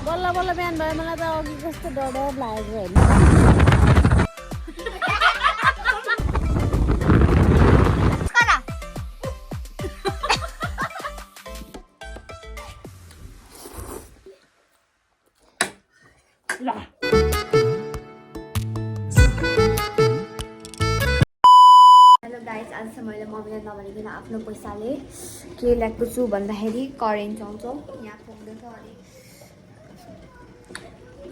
बल्ल बल्ल बिहान भयो मलाई त अघि कस्तो डर डर लागेको होइन हेलो गाइस, आज चाहिँ मैले मम्मीलाई नभनिकन आफ्नो पैसाले के ल्याएको छु भन्दाखेरि करेन्ट चाउँछौँ यहाँ पुग्दैछ अनि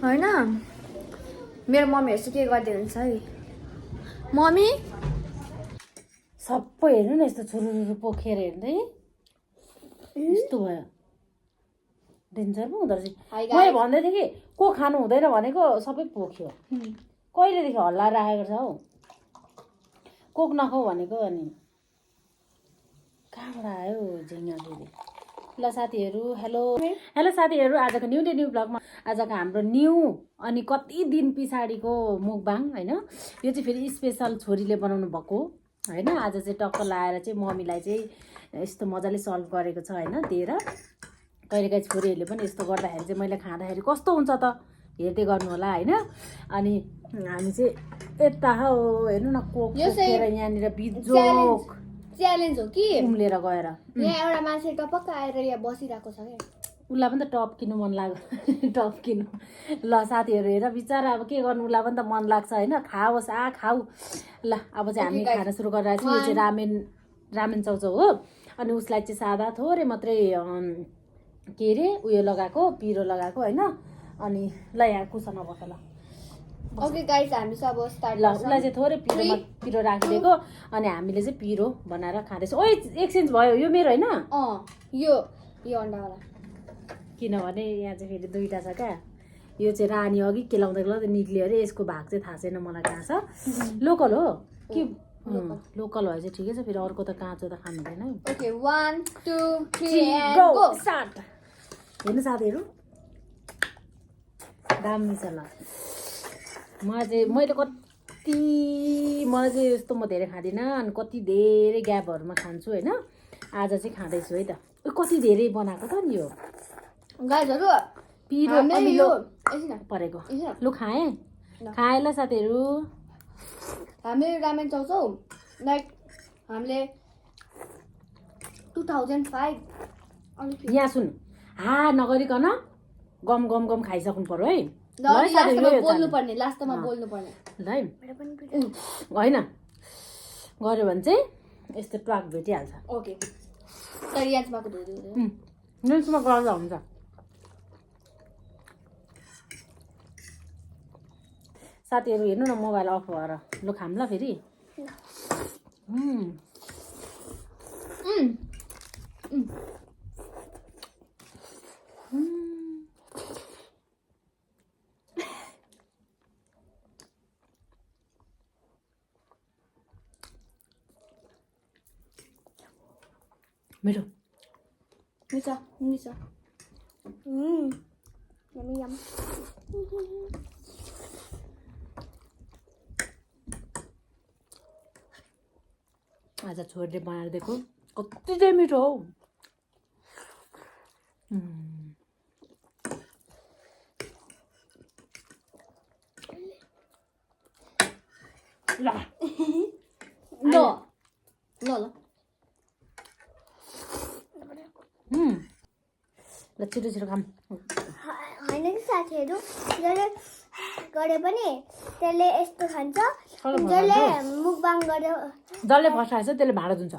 होइन मेरो मम्मीहरू चाहिँ के गर्दै हुन्छ है मम्मी सबै हेर्नु न यस्तो छुरुरु पोखेर हेर्दै यस्तो भयो डेन्जर पो हुँदो रहेछ मैले भन्दै थिएँ कि को खानु हुँदैन भनेको सबै पोख्यो कहिलेदेखि हल्लाएर राखेको छ हौ कोक नखाऊ भनेको अनि कहाँबाट आयो झिङ्गा फेरि ल साथीहरू हेलो हेलो साथीहरू आजको न्यू डे न्यू ब्लगमा आजको हाम्रो न्यू अनि कति दिन पछाडिको मुकबाङ होइन यो चाहिँ फेरि स्पेसल छोरीले बनाउनु भएको होइन आज चाहिँ टक्क लाएर चाहिँ मम्मीलाई चाहिँ यस्तो मजाले सर्भ गरेको छ होइन दिएर कहिलेकाहीँ छोरीहरूले पनि यस्तो गर्दाखेरि चाहिँ मैले खाँदाखेरि कस्तो हुन्छ त हेर्दै गर्नु होला होइन अनि हामी चाहिँ यता हो हेर्नु न कोक खेर यहाँनिर बिजोक च्यालेन्ज हो कि उम्लेर गएर यहाँ एउटा मान्छे टपक्क आएर यहाँ बसिरहेको छ क्या उसलाई पनि त टप किन्नु मन लाग्यो टप किन्नु ल साथीहरू हेर बिचरा अब के गर्नु उसलाई पनि त मन लाग्छ होइन खाओस् खाऊ ल अब चाहिँ हामी खान सुरु गरिरहेको छौँ यो चाहिँ रामेन चाउचाउ हो अनि उसलाई चाहिँ सादा थोरै मात्रै के अरे उयो लगाएको पिरो लगाएको होइन अनि ल यहाँ कुसन नबस ल ओके गाइस हामी चाहिँ अब स्टार्ट ल उसलाई चाहिँ थोरै पिरो राखिदिएको अनि हामीले चाहिँ पिरो बनाएर खाँदैछौँ ओइ एक्सचेन्ज भयो यो मेरो होइन यो अन्डावाला किनभने यहाँ चाहिँ फेरि दुईवटा छ क्या यो चाहिँ रानी अघि केलाउँदै केलाउँदै निक्लियो अरे यसको भाग चाहिँ थाहा छैन मलाई कहाँ छ लोकल हो कि लोकल भए चाहिँ ठिकै छ फेरि अर्को त काँचो त खानु हुँदैन है ओके 1 2 3 गो स्टार्ट हेर्नु साथीहरू दामी छ ल मैले चाहिँ यस्तो म धेरै खाँदिनँ अनि कति धेरै ग्यापहरूमा खान्छु होइन आज चाहिँ खाँदैछु है त कति धेरै बनाएको त नि यो गाइजहरु पिरो अमिलो परेको लु खाएँ ल साथीहरू हामीले रामेन चाउचाउ लाइक हामीले 2005 यहाँ सुन नगरिकन गम गम गम खाइसक्नु पर्यो है लास्टमा बोल्नु पर्ने ल है होइन गऱ्यो भने चाहिँ यस्तो ट्वाक भेटिहाल्छ ओके तर याचमा नेक्स्टमा गर्दा हुन्छ साथीहरू हेर्नु न मोबाइल अफ भएर लु खाम ल फेरि मेरो मिसा यम आज छोरीले बनाएर दिएको कति चाहिँ मिठो हौ ल ल छिटो छिटो खाम होइन कि साथीहरू जसले गरे पनि त्यसले यस्तो खान्छ जसले मुकबाङ गर्यो जसले फसाएछ त्यसले भाँडा धुन्छ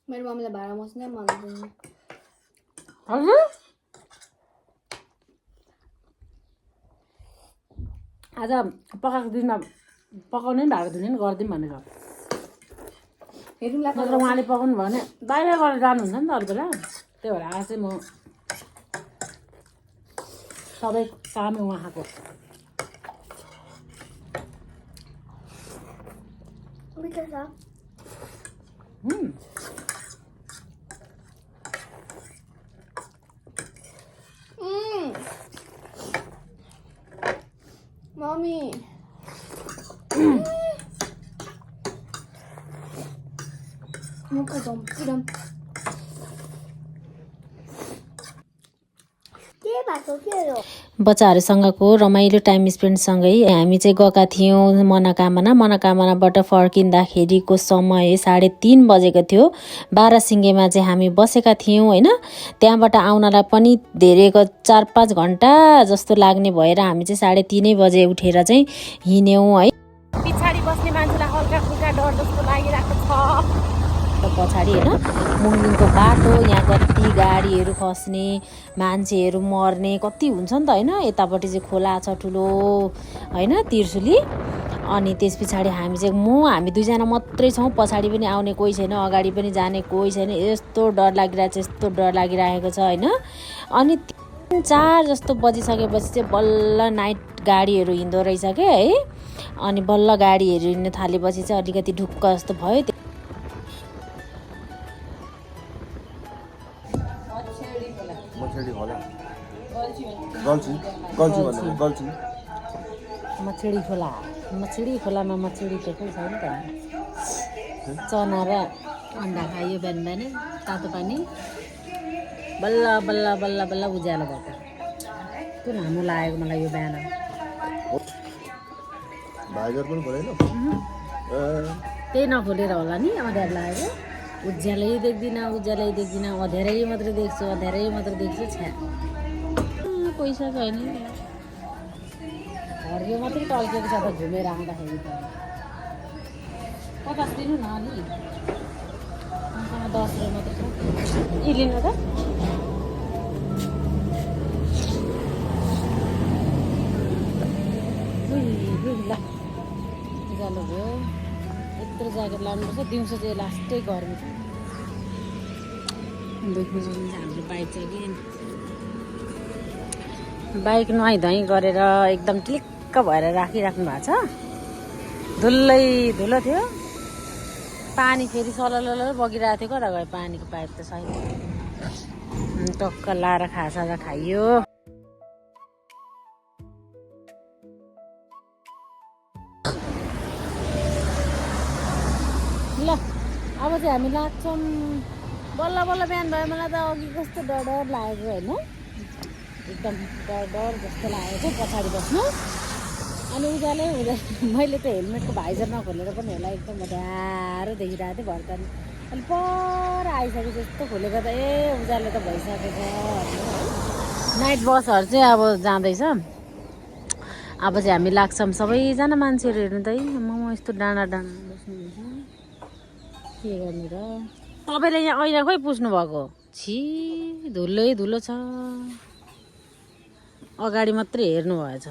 मेरो मम्मीलाई भाँडा मोच्नै मन लाग्दैन हजुर आज पकाएको दिनमा पकाउने पनि भाँडा धुने पनि गरिदिउँ भनेको नत्र उहाँले पकाउनु भयो भने बाहिर गरेर जानुहुन्छ नि त अरू बेला त्यही भएर आज चाहिँ म सबै कामै उहाँको मिठो छ मम्मी मुख एकदम के भएको के हो बच्चाहरूसँगको रमाइलो टाइम स्पेन्डसँगै हामी चाहिँ गएका थियौँ मनोकामनाबाट फर्किँदाखेरिको समय 3:30 बजेको थियो। बारासिङ्गेमा चाहिँ हामी बसेका थियौँ होइन। त्यहाँबाट आउनलाई पनि धेरैको 4-5 घन्टा जस्तो लाग्ने भएर हामी चाहिँ 3:30 बजे उठेर चाहिँ हिँड्यौँ है। पछाडि बस्ने मान्छेलाई हल्का फुल्का डर जस्तो लागिरहेको छ। पछाडि होइन मुङलिङको बाटो, यहाँ कति गाडीहरू खस्ने, मान्छेहरू मर्ने कति हुन्छ नि त होइन। यतापट्टि चाहिँ खोला छ ठुलो होइन, तिर्सुली। अनि त्यस पछाडि हामी दुईजना मात्रै छौँ। पछाडि पनि आउने कोही छैन, अगाडि पनि जाने कोही छैन। यस्तो डर लागिरहेको छ होइन। अनि 3-4 जस्तो बजिसकेपछि चाहिँ बल्ल नाइट गाडीहरू हिँड्दो रहेछ क्या है। अनि बल्ल गाडीहरू हिँड्न थालेपछि चाहिँ अलिकति ढुक्क जस्तो भयो। मछडी खोलामा मछडी देख्नु छ नि त। चना र अन्डा खायो बिहान बिहानै, तातो पानी। बल्ल बल्ल बल्ल बल्ल उज्यालो भएको। कस्तो लामो लागेको मलाई यो बिहान। त्यही नखोलेर होला नि अँध्यारो लागेको। उज्यालै देख्दिनँ, अँध्यारै मात्रै देख्छु छ्या। पैसा छैन, हरियो मात्रै टल्केको छ त घुमेर आउँदाखेरि त। 50 दिनु न अलि, मसँग 10 रुपियाँ मात्रै छ। लिनु त ल उज्यालो भयो। यत्रो ज्याकेट लानुपर्छ, दिउँसो चाहिँ लास्टै गर्मी देख्नु सक्नुहुन्छ। हाम्रो बाइक चाहिँ कि बाइक नुहाइधुवाइ गरेर एकदम टिलिक्क भएर राखिराख्नु भएको छ। धुलो थियो, पानी फेरि सलल बगिरहेको थियो। कता गयो पानीको पाइप त सही टक्क लाएर खाजा खाइयो। ल अब चाहिँ हामी लाग्छौँ। बल्ल बिहान भयो। मलाई त अघि कस्तो डर लागेको होइन, एकदम डर जस्तो लागेको पछाडि बस्नु। अनि उज्यालै मैले त हेलमेटको भाइजर नखोलेर पनि होला, एकदम अँध्यारो देखिरहेको थियो। भर्खर अनि पर आइसकेपछि यस्तो खोलेको त उज्यालो त भइसकेको। नाइट बसहरू चाहिँ अब जाँदैछ। अब चाहिँ हामी लाग्छौँ सबैजना मान्छेहरू हेर्नु त है। म यस्तो डाँडा बस्नुहुन्छ, के गर्नु र। तपाईँले यहाँ ऐना खोइ पुस्नु भएको? छि धुलो छ। अगाडि मात्रै हेर्नु भएछ।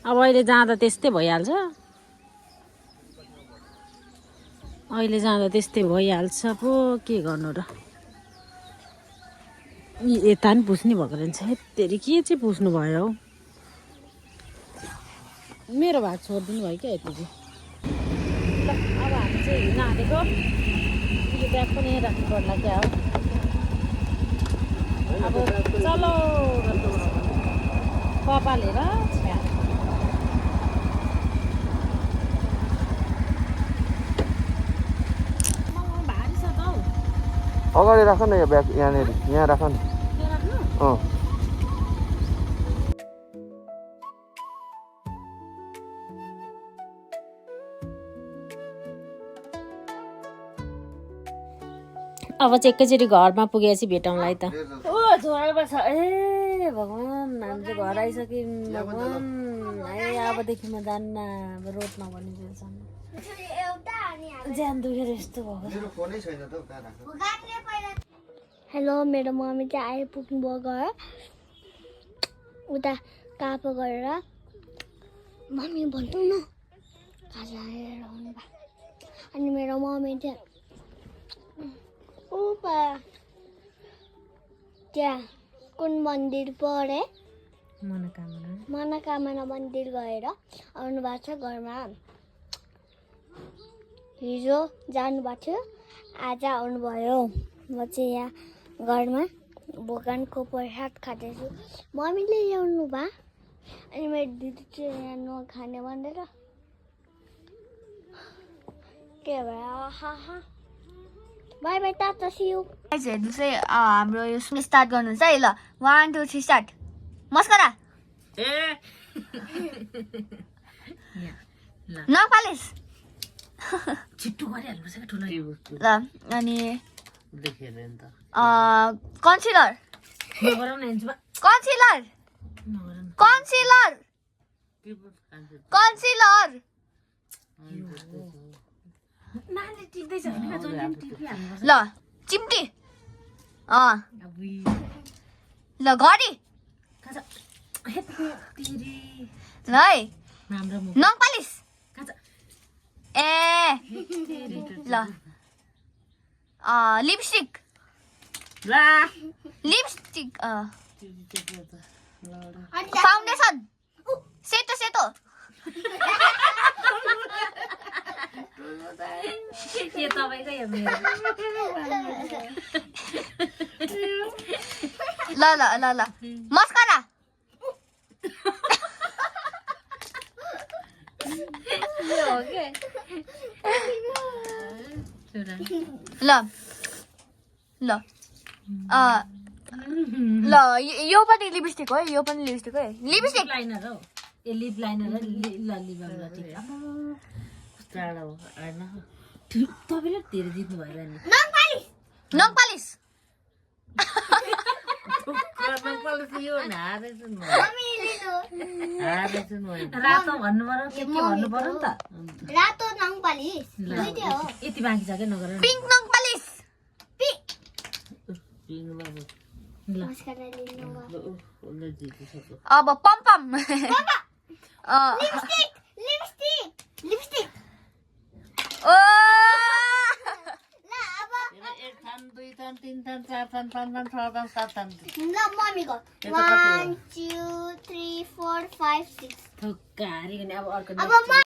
अब अहिले जाँदा त्यस्तै भइहाल्छ। पो के गर्नु र। यता नि पुस्ने भएको रहेछ। हेत्तेरी के चाहिँ पुस्नु भयो हौ। मेरो भाग छोडिदिनु भयो क्या यति चाहिँ। ल अब हामी चाहिँ हिँड्न आँटेको। यो ब्याग पनि राख्नु पर्ला क्या हो। अब चलो कपालेर छ्या। भारी छ त हौ। अगाडि राख न यो ब्याग, यहाँनिर यहाँ राख न। अब चाहिँ एकैचोटि घरमा पुगेपछि भेटौँला है त। झोलमा छ ए भगवान्, हामी चाहिँ घर आइसक्यौँ भगवान्। अबदेखि म जान्न, अब रोड नभने जेलसम्म ज्यान दुखेर यस्तो भएको। हेलो, मेरो मम्मी चाहिँ आइपुग्नु भयो उता कापो गरेर। मम्मी भन्नु न खाजा हेरेर आउनु भयो। अनि मेरो मम्मी चाहिँ त्यहाँ कुन मन्दिर परे मनोकामना मन्दिर गएर आउनु भएको छ। घरमा हिजो जानुभएको थियो, आज आउनुभयो म चाहिँ यहाँ घरमा भगवानको प्रसाद खाँदैछु मम्मीले ल्याउनु भा अनि मेरो दिदी चाहिँ यहाँ नखाने भनेर के भयो bye bye tata see you हेर्नु चाहिँ हाम्रो यो स्टार्ट गर्नुहुन्छ है ल 1 2 3 स्टार्ट मस्करा नपालिस छिट्टो गरिहाल्नुपर्छ क्या ठुलो ल अनि कन्सिलर नगरौँ न हेन्छु कन्सिलर कन्सिलर कन्सिलर नानी टिक्दैछ भने जहिले टिपिहाल्नुपर्छ ल चिम्टी ल घडी ल है हाम्रो मुख नङपालिस ए ल लिपस्टिक लिपस्टिक फाउन्डेसन सेतो सेतो के तपाईँकै हो मेरो ल ल ल ल मस्करा ल ल ल यो पनि लिपस्टिक हो यो पनि लिपस्टिक हो लिपस्टिक लाइनर हो ए लिप लाइनर तपाईँले धेरै जित्नु भयो नि नङपालिस रातो भन्नु पर्यो के भन्नु पर्यो नि त रातो नङपालिस यति बाँकी छ क्या नगर पिङ्क नङपालिस अब पम्पम लिपस्टिक ओ मम्मीको 1 2 3 4 5 6 थुक्का हारिकन अब अर्को अब